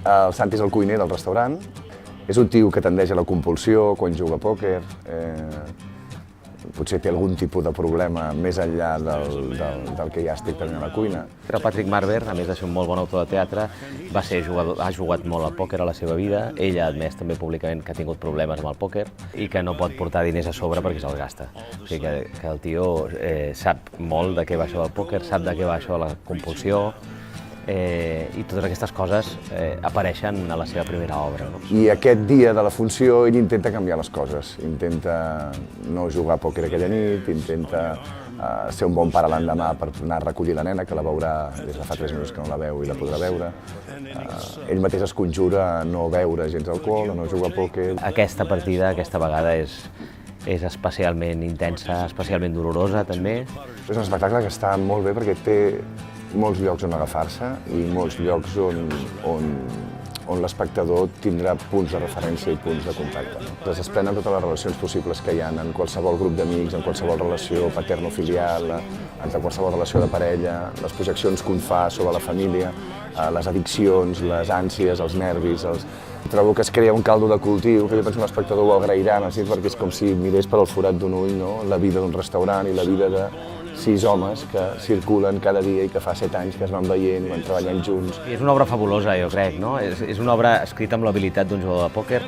El Santi és el cuiner del restaurant. És un tio que tendeix a la compulsió quan juga a pòquer. Potser té algun tipus de problema més enllà del que ja estic tenint a la cuina. Però Patrick Marber, a més de ser un molt bon autor de teatre, ha jugat molt al pòquer a la seva vida. Ell ha admès també públicament que ha tingut problemes amb el pòquer i que no pot portar diners a sobre perquè se'ls gasta. O sigui que el tio sap molt de què va això del pòquer, sap de què va això de la compulsió, i totes aquestes coses apareixen a la seva primera obra. I aquest dia de la funció ell intenta canviar les coses, intenta no jugar a pòquer aquella nit, intenta ser un bon pare l'endemà per anar a recollir la nena, que la veurà des de fa 3 mesos que no la veu i la podrà veure. Ell mateix es conjura a no beure gens d'alcohol, a no jugar a pòquer. Aquesta partida, aquesta vegada, és especialment intensa, especialment dolorosa també. És un espectacle que està molt bé perquè té molts llocs on agafar-se i molts llocs on l'espectador tindrà punts de referència i punts de contacte. Es desprenen totes les relacions possibles que hi ha en qualsevol grup d'amics, en qualsevol relació paterno-filial, en qualsevol relació de parella, les projeccions que un fa sobre la família, les addiccions, les ànsies, els nervis. Trobo que es crea un caldo de cultiu que jo penso que l'espectador ho agrairà, perquè és com si mirés per al forat d'un ull la vida d'un restaurant i la vida de 6 homes que circulen cada dia i que fa 7 anys que es van veient, van treballant junts. És una obra fabulosa, jo crec, no? És una obra escrita amb l'habilitat d'un jugador de pòquer.